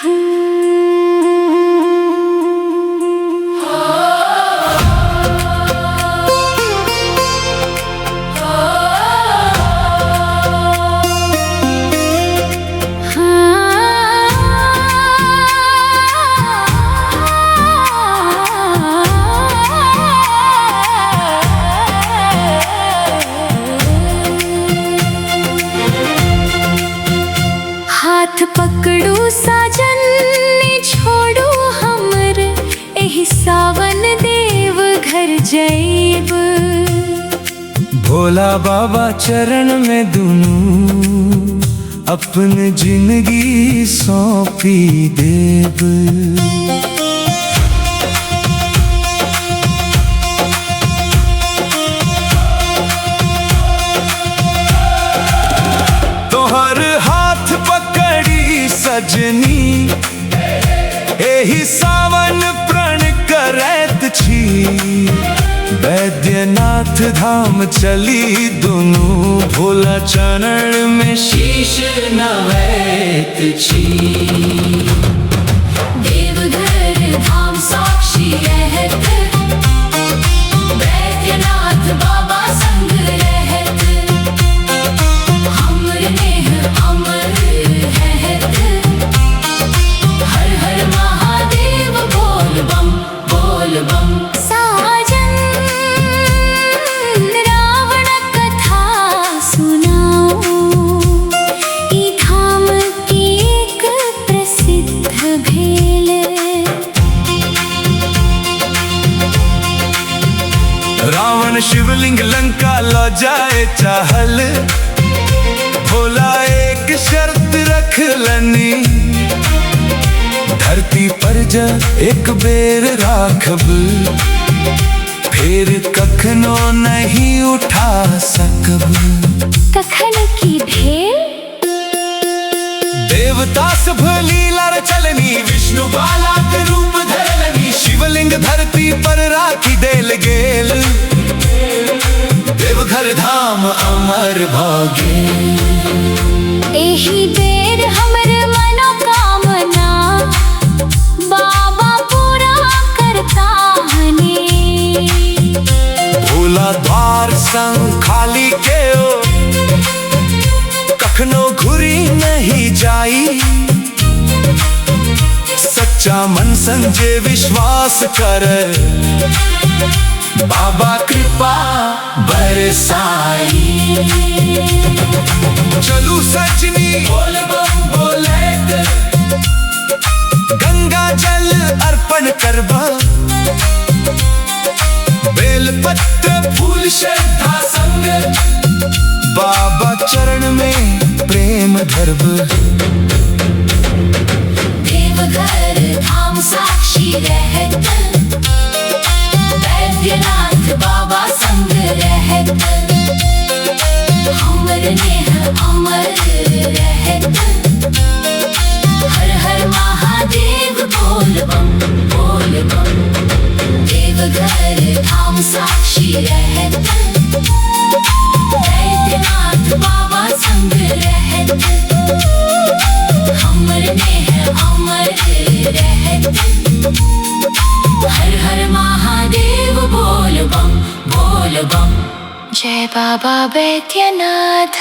हाथ पकड़ू साजन ने छोड़ू हमर एही सावन देव घर जैब। भोला बाबा चरण में दुनू अपन जिंदगी सौंपी देव। तोहर हाथ पकड़ी सजनी एही सावन प्रण करैत छी। बैद्यनाथ धाम चली दुनू भोला चरण में शीश नवैत छी। देवघर धाम साक्षी रहत, बैद्यनाथ बाबा संग रहत। हमर नेह अमर रहत, हर हर महादेव बोल बम बोल बम। साजन रावण कथा सुनाओ, ई धाम की एक प्रसिद्ध भेल। रावण शिवलिंग लंका लो जाए चाहल, भोला एक शर्त रख लनी। धरती पर जा एक बेर राखब, फिर कखनो नहीं उठा सकब। कखन की भेल? देवता सब लीला चलनी, विष्णु बाला के रूप धरलनी। शिवलिंग धरती पर राखी देल गेल, देवघर धाम अमर भागे। एही बेर हमर मनोकामना बाबा पूरा करता हने। भोला द्वार संग खाली के ओ, कखनो घुरी नहीं जाई। सच्चा मन संजे विश्वास कर, बाबा कृपा बरसाई। चलू सजनी बोल बम बोले, गंगा जल अर्पण करबा। बेलपत्र फूल श्रद्धा संग, बाबा चरण में प्रेम धरब। देवघर धाम साक्षी रहत, बैद्यनाथ बाबा संग रहत। हमर नेह अमर रहत, हर हर महादेव बोल बम बोल बम। देवघर धाम साक्षी रहत, बैद्यनाथ बाबा संग रहत। हमर नेह अमर रहत, हर हर महादेव बोल बम बोल बम। जय बाबा बैद्यनाथ।